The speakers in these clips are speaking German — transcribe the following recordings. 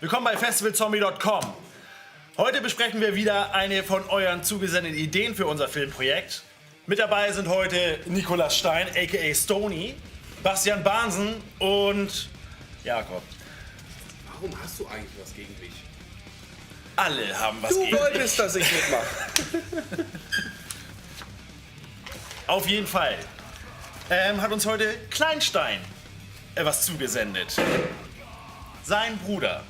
Willkommen bei festivalzombie.com. Heute besprechen wir wieder eine von euren zugesendeten Ideen für unser Filmprojekt. Mit dabei sind heute Nikolaus Stein, a.k.a. Stony, Bastian Bahnsen und Jakob. Warum hast du eigentlich was gegen mich? Alle haben was Du gegen wolltest, dass ich mitmache. Auf jeden Fall hat uns heute Kleinstein was zugesendet. Sein Bruder.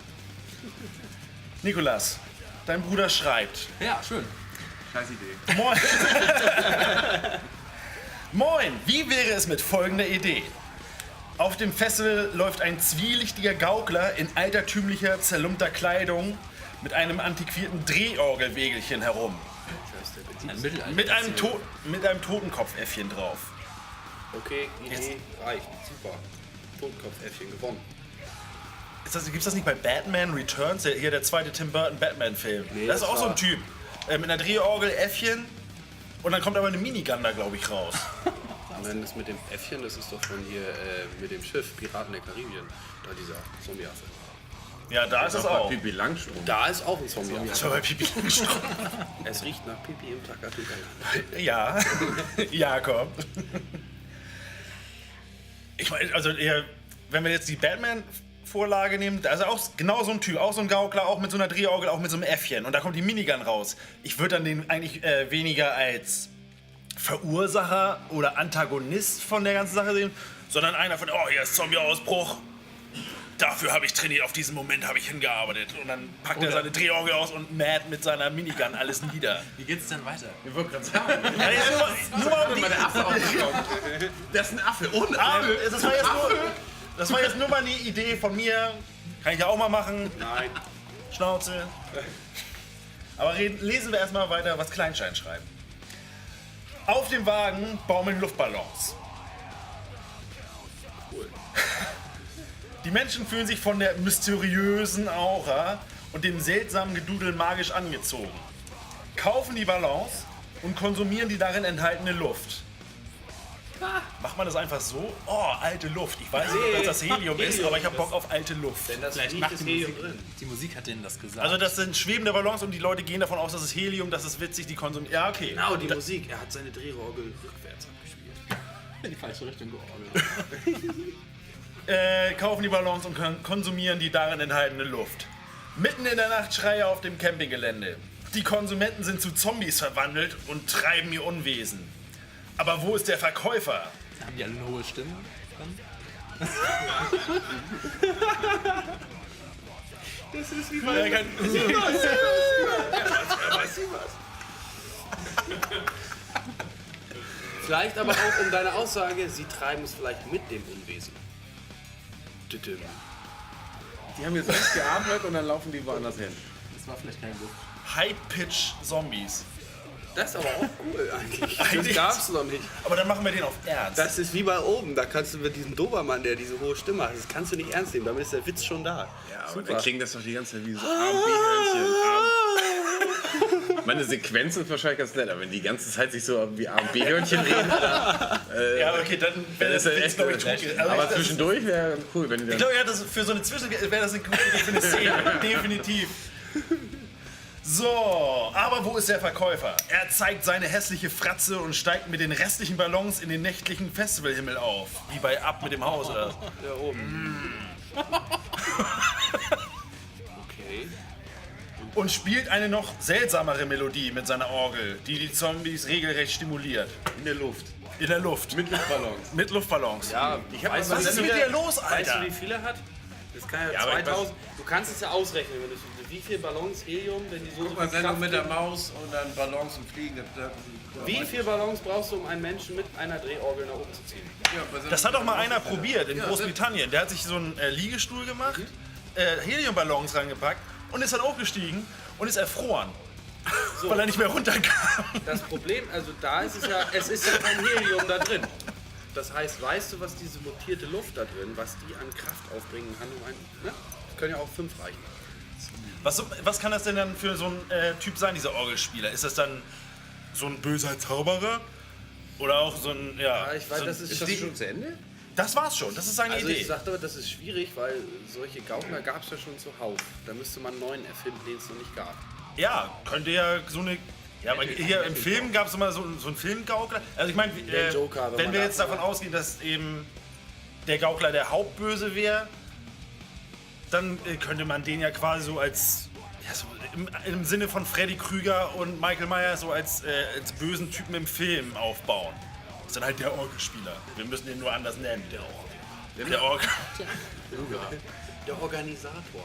Nikolas, dein Bruder schreibt. Ja, schön. Scheiß Idee. Moin. Moin, wie wäre es mit folgender Idee? Auf dem Festival läuft ein zwielichtiger Gaukler in altertümlicher, zerlumpter Kleidung mit einem antiquierten Drehorgelwägelchen herum. Ein Mittelalter. Mit einem Totenkopfäffchen drauf. Okay, Idee reicht. Super. Totenkopfäffchen gewonnen. Gibt's das nicht bei Batman Returns? Hier der zweite Tim Burton Batman-Film. Nee, das ist das auch so ein war- Typ. Mit einer Drehorgel, Äffchen und dann kommt aber eine Minigun da, glaube ich, raus. Nein, das mit dem Äffchen, das ist doch von hier mit dem Schiff Piraten der Karibik. Da dieser Zombie-Affe. Ja, da ist es auch. Pipi Langstrumpf. Da ist auch ein Zombie-Affe. Das war bei Pipi Langstrumpf. Es riecht nach Pipi im Takatuka. Ja, Jakob. Ich meine, also wenn wir jetzt die Batman-Vorlage nehmen, da ist auch genau so ein Typ, auch so ein Gaukler, auch mit so einer Drehorgel, auch mit so einem Äffchen. Und da kommt die Minigun raus. Ich würde dann den eigentlich weniger als Verursacher oder Antagonist von der ganzen Sache sehen, sondern einer von, oh, hier ist Zombie-Ausbruch. Dafür habe ich trainiert, auf diesen Moment habe ich hingearbeitet. Und dann packt er seine Drehorgel aus und mäht mit seiner Minigun alles nieder. Wie geht's denn weiter? Ich wollte gerade sagen, Ja, jetzt nur mal um die, der Affe aufgekommen. Das ist ein Affe ohne Ah, das war jetzt nur mal eine Idee von mir. Kann ich ja auch mal machen. Nein. Schnauze. Aber lesen wir erstmal weiter, was Kleinstein schreibt. Auf dem Wagen baumeln Luftballons. Cool. Die Menschen fühlen sich von der mysteriösen Aura und dem seltsamen Gedudel magisch angezogen. Kaufen die Ballons und konsumieren die darin enthaltene Luft. Macht man das einfach so? Oh, alte Luft. Ich weiß nicht, dass das Helium ist, aber ich habe Bock auf alte Luft. Denn das Vielleicht riecht macht das die Helium Musik, drin. die Musik hat denen das gesagt. Also das sind schwebende Ballons und die Leute gehen davon aus, dass es Helium, das ist witzig, die konsumieren. Ja, okay. Genau, die Musik. Er hat seine Drehorgel rückwärts abgespielt. in die falsche Richtung georgelt. Kaufen die Ballons und konsumieren die darin enthaltene Luft. Mitten in der Nacht Schreie auf dem Campinggelände. Die Konsumenten sind zu Zombies verwandelt und treiben ihr Unwesen. Aber wo ist der Verkäufer? Haben die alle eine hohe Stimme? Dann? Das ist wie Er kann- Vielleicht aber auch um deine Aussage, sie treiben es vielleicht mit dem Unwesen. Tütüm. Die haben jetzt nicht geatmet und dann laufen die woanders hin. Das war vielleicht kein Luft. High-Pitch-Zombies. Das ist aber auch cool eigentlich. Das Eigentlich- gab's noch nicht. Aber dann machen wir den auf Ernst. Das ist wie bei oben. Da kannst du mit diesem Dobermann, der diese hohe Stimme hat, das kannst du nicht ernst nehmen. Damit ist der Witz schon da. Ja, aber Super. dann klingt das doch die ganze Zeit wie so A&B-Hörnchen. Meine Sequenz ist wahrscheinlich ganz nett, aber wenn die ganze Zeit sich so wie A&B-Hörnchen reden, Ja, okay, dann wäre das ist ja Witz, echt glaube ich, tot. aber das- zwischendurch wäre ganz cool, wenn die Ich dann... glaube, ja, das für so eine wäre das eine gute Idee für eine Szene. Definitiv. So, aber wo ist der Verkäufer? Er zeigt seine hässliche Fratze und steigt mit den restlichen Ballons in den nächtlichen Festivalhimmel auf. Wie bei Ab mit dem Haus, oder? Da oben. Okay. Und spielt eine noch seltsamere Melodie mit seiner Orgel, die die Zombies regelrecht stimuliert. In der Luft. In der Luft. Mit Luftballons. Mit Luftballons. Ja, Was ist mit dir los, Weißt du, Alter? wie viel er hat? Das kann ja, Ja, aber 2000. Du kannst es ja ausrechnen, wenn du wie viel Ballons Helium, wenn die so Guck mal, viel Sendung Kraft mit der geben. Maus und dann Ballons und Fliegen. Wie viel Ballons brauchst du, um einen Menschen mit einer Drehorgel nach oben zu ziehen? Das hat doch mal einer probiert in Großbritannien. Der hat sich so einen Liegestuhl gemacht, Heliumballons reingepackt und ist dann aufgestiegen und ist erfroren. Weil er nicht mehr runterkam. Das Problem, also da ist es ist ja kein Helium da drin. Das heißt, weißt du, was diese mutierte Luft da drin, was die an Kraft aufbringen kann, um einen, ne? Das können ja auch 5 reichen. Was kann das denn dann für so ein Typ sein, dieser Orgelspieler? Ist das dann so ein böser Zauberer? Oder auch so ein, ja... Ja, ich weiß, so ein, das ist Ist das schon zu Ende? Das war's schon, das ist seine Also Idee. ich sagte, das ist schwierig, weil solche Gaukler gab es ja schon zuhauf. Da müsste man einen neuen erfinden, den es noch nicht gab. Ja, könnte ja so eine. Ja, aber hier im Film gab es immer so einen Filmgaukler. Also ich meine, Der Joker, wenn wenn man wir da- jetzt davon ausgehen, dass eben der Gaukler der Hauptböse wäre, dann könnte man den ja quasi so als, ja, so im Sinne von Freddy Krüger und Michael Myers so als bösen Typen im Film aufbauen. Das ist dann halt der Orgelspieler. Wir müssen ihn nur anders nennen. Der Orgel. Der Organisator.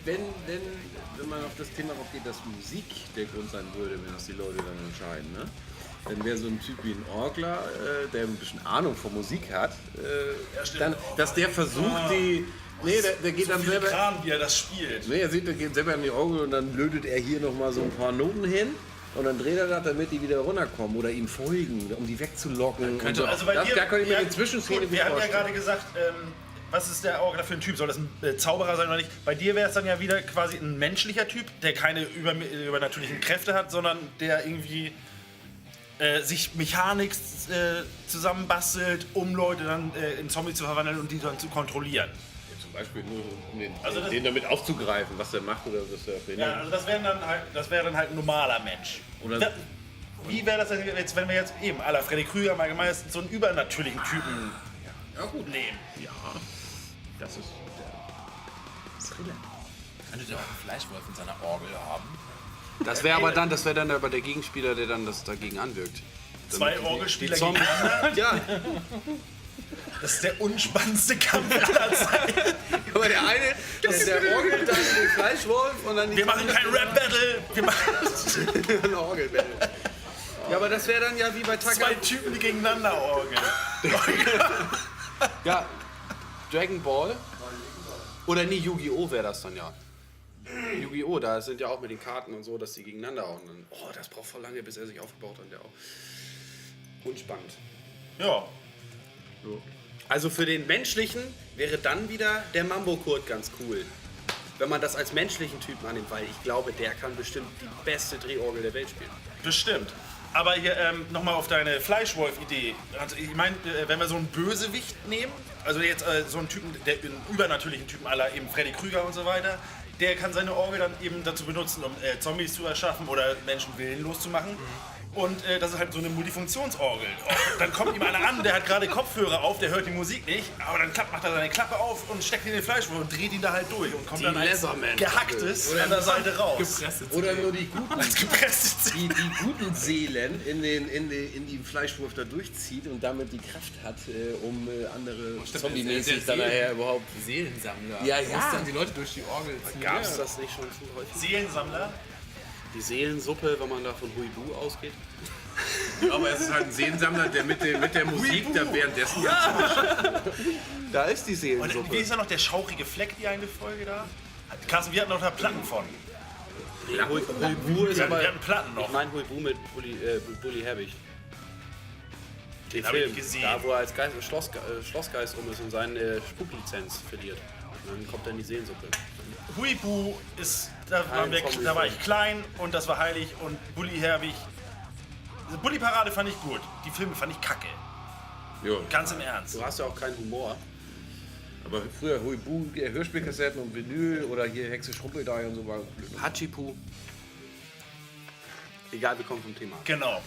Wenn man auf das Thema aufgeht, dass Musik der Grund sein würde, wenn das die Leute dann entscheiden, ne? Dann wäre so ein Typ wie ein Orgler, der ein bisschen Ahnung von Musik hat, dann, dass der versucht, die... Nee, der geht dann selber... Kran, wie er das spielt. Nee, der geht selber an die Orgel und dann lötet er hier nochmal so ein paar Noten hin. Und dann dreht er das, damit die wieder runterkommen oder ihm folgen, um die wegzulocken. Und so. Also bei dir, da kann ich mir ja, die Zwischenszene gut, gut wir hatten ja vorstellen. gerade gesagt, was ist der Orgler für ein Typ? Soll das ein Zauberer sein oder nicht? Bei dir wäre es dann ja wieder quasi ein menschlicher Typ, der keine übernatürlichen Kräfte hat, sondern der irgendwie sich Mechanik zusammenbastelt, um Leute dann in Zombies zu verwandeln und die dann zu kontrollieren. Zum Beispiel nur, um den, Also das- den damit aufzugreifen, was der macht oder was der Ja, also das wäre dann halt ein normaler Mensch. Oder- Da, wie wäre das denn jetzt, wenn wir jetzt eben à la Freddy Krüger mal gemeint so einen übernatürlichen Typen nehmen? Ja, das ist der Thriller. Könnte der auch einen Fleischwolf in seiner Orgel haben? Das wäre dann aber der Gegenspieler, der dann das dagegen anwirkt. Zwei Orgelspieler die Zombies- gegeneinander. Ja, Das ist der unspannendste Kampf aller Zeiten. aber der eine, der orgelt dann den Fleischwolf und dann die Wir machen kein Rap-Battle. Wir machen ein Orgelbattle. Ja, aber das wäre dann ja wie bei zwei Taka. Typen, die gegeneinander orgeln. Ja, Dragon Ball. Oder nee, Yu-Gi-Oh! Wäre das dann ja. Yu-Gi-Oh! Da sind ja auch mit den Karten und so, dass die gegeneinander hauen. Und, oh, das braucht voll lange, bis er sich aufgebaut hat. Der auch. Unspannend. Ja. Also für den menschlichen wäre dann wieder der Mambo-Kurt ganz cool. Wenn man das als menschlichen Typen annimmt, weil ich glaube, der kann bestimmt die beste Drehorgel der Welt spielen. Bestimmt. Aber hier nochmal auf deine Fleischwolf-Idee. Also ich meine, wenn wir so einen Bösewicht nehmen, also jetzt so einen Typen, einen übernatürlichen Typen aller eben Freddy Krüger und so weiter, der kann seine Orgel dann eben dazu benutzen, um Zombies zu erschaffen oder Menschen willenlos zu machen. Und das ist halt so eine Multifunktionsorgel. Dann kommt ihm einer an, der hat gerade Kopfhörer auf, der hört die Musik nicht, aber dann macht er seine Klappe auf und steckt ihn in den Fleischwolf und dreht ihn da halt durch und kommt Die dann als Leatherman. gehacktes an der Seite raus. Oder nur die guten, Als gepresste Zähne. die guten Seelen in die Fleischwurf da durchzieht und damit die Kraft hat, um andere zombie-mäßig dann nachher überhaupt... Seelensammler. Ja, Der ja. muss dann die Leute durch die Orgel ziehen. Gab es das nicht schon zu häufig? Seelensammler. Die Seelensuppe, wenn man da von Huibu ausgeht? Aber es ist halt ein Seelensammler, der mit der Musik da währenddessen... Da ist die Und Seelensuppe. wie ist da noch der schaurige Fleck, die eine Folge da? Carsten, wir hatten noch da Platten von. Huibu ist Wir aber... hatten Platten noch. Ich meine Huibu mit Bully Herbig. Den hab ich Film, gesehen. da wo er als Schlossgeist rum ist und seine Spucklizenz verliert. Und dann kommt dann die Seelensuppe. Huibu ist, da Zombie-Film. war ich klein und das war heilig und Bully Herbig. Bully Parade fand ich gut. Die Filme fand ich kacke. Jo. Ganz im Ernst. Du hast ja auch keinen Humor. Aber früher Huibu, Hörspielkassetten und Vinyl oder hier Hexe Schrumpeldei und so war blöd. Hachipu. Egal, wir kommen vom Thema. Genau.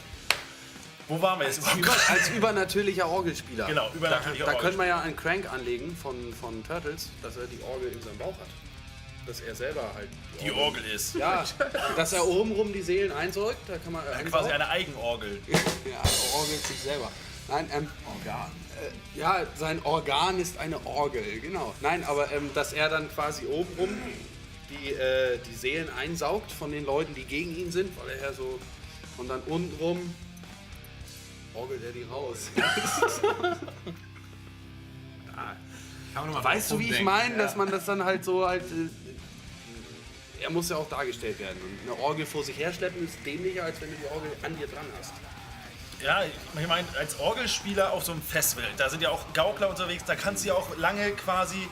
Wo waren wir jetzt überhaupt? Als übernatürlicher Orgelspieler. Genau, übernatürlicher Da können wir ja einen Crank anlegen von Turtles, dass er die Orgel in seinem Bauch hat. Dass er selber halt Die Orgel ist. Ja, dass er obenrum die Seelen einsaugt, da kann man Quasi eine Eigenorgel. Ja, orgelt sich selber. Nein, Organ. Ja, sein Organ ist eine Orgel, genau. Nein, aber dass er dann quasi obenrum die Seelen einsaugt von den Leuten, die gegen ihn sind, weil er ja so. Und dann untenrum orgelt er die raus. Weißt du, wie ich meine? Dass man das dann halt so halt. Er muss ja auch dargestellt werden. Und eine Orgel vor sich herschleppen ist dämlicher, als wenn du die Orgel an dir dran hast. Ja, ich meine, als Orgelspieler auf so einem Festival, da sind ja auch Gaukler unterwegs, da kannst du ja auch lange quasi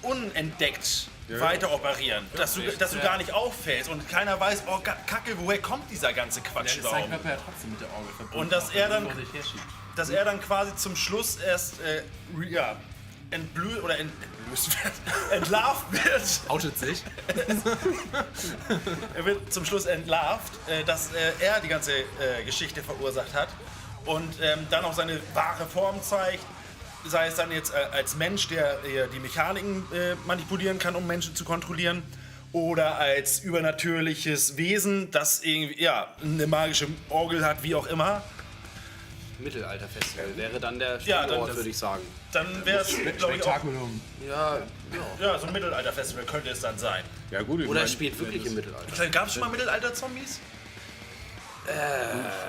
unentdeckt weiter operieren. Dass du gar nicht auffällst und keiner weiß, oh Kacke, woher kommt dieser ganze Dann ist sein Quatschbaum? Körper ja trotzdem mit der Orgel verbunden. Und dass er dann- vor sich herschiebt. Dass er dann quasi zum Schluss erst entblößt oder entblößt wird, entlarvt wird. Outet sich. Er wird zum Schluss entlarvt, dass er die ganze Geschichte verursacht hat und dann auch seine wahre Form zeigt. Sei es dann jetzt als Mensch, der die Mechaniken manipulieren kann, um Menschen zu kontrollieren, oder als übernatürliches Wesen, das irgendwie eine magische Orgel hat, wie auch immer. Mittelalterfestival wäre dann der Ja, Standort, dann- würde ich sagen. Dann wäre es, glaube ich, auch, Ja, ja, so ein Mittelalterfestival könnte es dann sein. Ja gut, ich oder mein, es spielt wirklich im Mittelalter. Gab es schon mal Mittelalter-Zombies?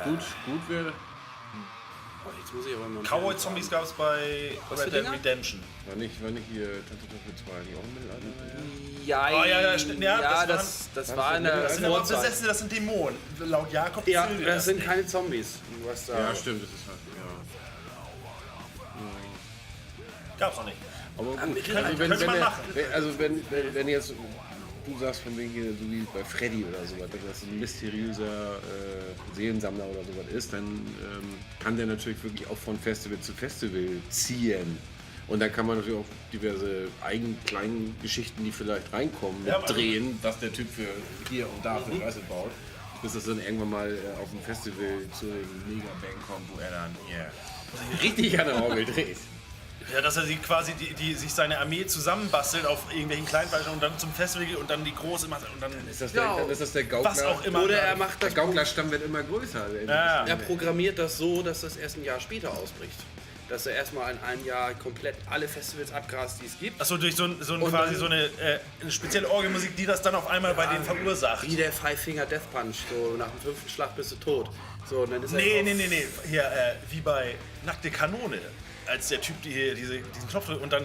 gut wäre. Oh, jetzt muss ich aber mal. Cowboy-Zombies gab es bei Was für Red Dead Dinger? Redemption. War nicht hier Tante Teufel 2, die auch im Mittelalter? Ja, Oh, ja, stimmt. Ja, das war in der Das sind aber Vorzeit. Besessene, das sind Dämonen. Laut Jakob Ja, zählen wir das sind nicht. keine Zombies. Du hast da Ja, stimmt, das ist halt. Gab's noch nicht. Aber gut, Mittelalter könnte man machen. wenn jetzt du sagst von wegen hier, so wie bei Freddy oder sowas, dass das ein mysteriöser Seelensammler oder sowas ist, dann kann der natürlich wirklich auch von Festival zu Festival ziehen. Und dann kann man natürlich auch diverse kleinen Geschichten, die vielleicht reinkommen, Ja, mitdrehen, was der Typ für hier und da für Scheiße baut. Bis das dann irgendwann mal auf dem Festival zu dem Mega-Bang kommt, wo er dann hier richtig an der Orgel dreht. Ja, dass er quasi sich seine Armee zusammenbastelt auf irgendwelchen Kleinfleischen und dann zum Festival geht und dann die große Masse und dann Ist das, Ja, der Gaukler? was auch immer. Oder er macht Der das. Gauklerstamm wird immer größer. Ja. Er programmiert das so, dass das erst ein Jahr später ausbricht. Dass er erstmal in einem Jahr komplett alle Festivals abgrast, die es gibt. Achso, durch so Und quasi dann- so eine spezielle Orgelmusik, die das dann auf einmal bei denen verursacht. Wie der Five Finger Death Punch, so nach dem 5. Schlag bist du tot. So, und dann ist er Nee. Hier, wie bei Nackte Kanone. Als der Typ diesen Knopf drückt und dann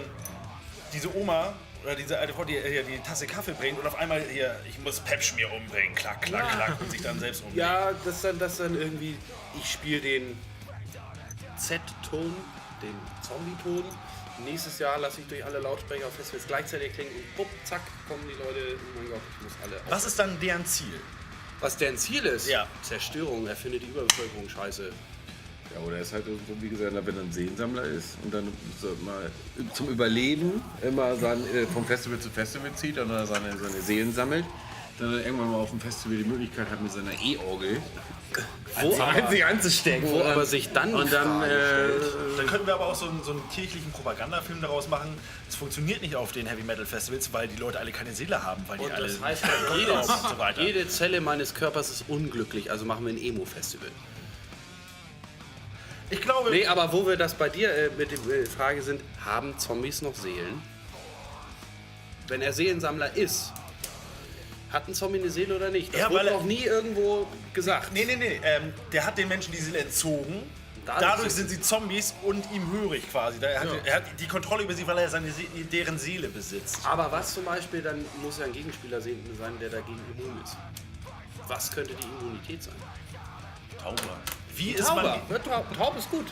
diese Oma oder diese alte Frau, die hier die Tasse Kaffee bringt und auf einmal hier, ich muss Pepsch mir umbringen, klack, klack, klack und sich dann selbst umbringt. Ja, das dann irgendwie, ich spiele den Z-Ton, den Zombie-Ton. Nächstes Jahr lasse ich durch alle Lautsprecher auf Festivals gleichzeitig klingen und bupp, zack, kommen die Leute, oh mein Gott, ich muss alle auf. Was ist dann deren Ziel? Was deren Ziel ist? Ja. Zerstörung, er findet die Überbevölkerung scheiße. Ja, oder er ist halt so, wie gesagt, wenn er ein Seelensammler ist und dann so mal zum Überleben immer vom Festival zu Festival zieht und dann seine Seelen sammelt, dann irgendwann mal auf dem Festival die Möglichkeit hat, mit seiner E-Orgel sich anzustecken. Wo aber sich dann und dann Dann könnten wir aber auch so einen kirchlichen Propagandafilm daraus machen. Es funktioniert nicht auf den Heavy Metal Festivals, weil die Leute alle keine Seele haben, weil die Und alle das heißt, Gott glauben und so weiter. jede Zelle meines Körpers ist unglücklich, also machen wir ein Emo-Festival. Ich glaube, Nee, aber wo wir das bei dir mit der Frage sind, haben Zombies noch Seelen? Wenn er Seelensammler ist, hat ein Zombie eine Seele oder nicht? Das Ja, wurde weil er- noch nie irgendwo gesagt. nee. Der hat den Menschen die Seele entzogen. Dadurch Dadurch sind sie Zombies und ihm hörig quasi. Er hat die Kontrolle über sie, weil er deren Seele besitzt. Aber was zum Beispiel, dann muss ja ein Gegenspieler sein, der dagegen immun ist. Was könnte die Immunität sein? Tauber. Wie ist man... Taub ist gut.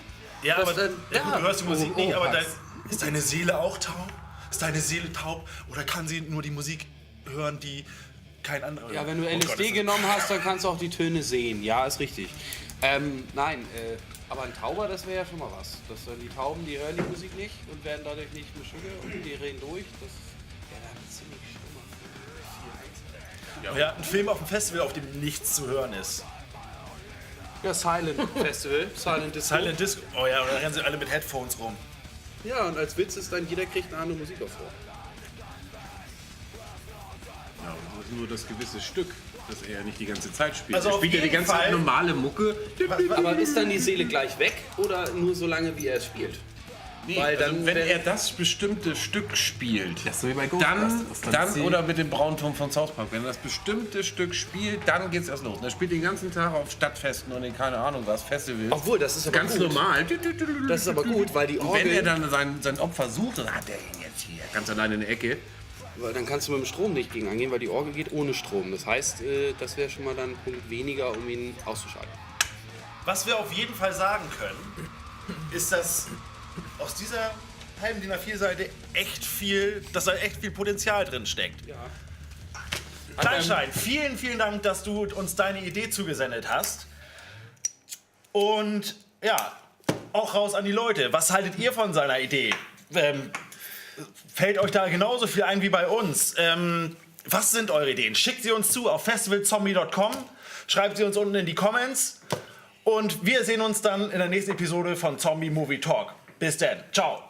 Ja, Was aber denn? ja, gut, du hörst die Musik nicht, aber passt. ist deine Seele auch taub? Ist deine Seele taub? Oder kann sie nur die Musik hören, die kein anderer Ja, wenn du Oh LSD Gott, das ist- genommen hast, dann kannst du auch die Töne sehen. Ja, ist richtig. Nein, aber ein Tauber, das wäre ja schon mal was. Dass dann die Tauben, die hören die Musik nicht und werden dadurch nicht beschügge und die reden durch. Das wäre dann ziemlich schlimmer. Ja, ein Film auf dem Festival, auf dem nichts zu hören ist. Ja, Silent Festival, Silent Disco. Silent Disco. Oh ja, und dann rennen sie alle mit Headphones rum. Ja, und als Witz ist dann, jeder kriegt eine andere Musik auf vor. Ja, das ist nur das gewisse Stück, das er nicht die ganze Zeit spielt. Also er auf spielt ja die jeden ganze Zeit Fall- normale Mucke. Aber ist dann die Seele gleich weg oder nur so lange, wie er es spielt? Nee, Weil also dann wenn wär- er das bestimmte Stück spielt, Das ist so wie bei dann Ghostbusters. oder mit dem Braunturm von South Park, wenn er das bestimmte Stück spielt, dann geht's erst los. Und er spielt den ganzen Tag auf Stadtfesten und in keine Ahnung was, Festivals. Obwohl, das ist aber Ganz gut. normal. Das ist aber gut, weil die Und wenn er Orgel, dann sein Opfer sucht, dann hat er ihn jetzt hier ganz allein in der Ecke. weil dann kannst du mit dem Strom nicht gegen angehen, weil die Orgel geht ohne Strom. Das heißt, das wäre schon mal dann ein Punkt weniger, um ihn auszuschalten. Was wir auf jeden Fall sagen können, ist, dass aus dieser halben DIN A4-Seite echt viel, dass da echt viel Potenzial drin steckt. Ja. Kleinstein, vielen, vielen Dank, dass du uns deine Idee zugesendet hast. Und ja, auch raus an die Leute. Was haltet ihr von seiner Idee? Fällt euch da genauso viel ein wie bei uns? Was sind eure Ideen? Schickt sie uns zu auf festivalzombie.com. Schreibt sie uns unten in die Comments. Und wir sehen uns dann in der nächsten Episode von Zombie Movie Talk. Bis dann. Ciao.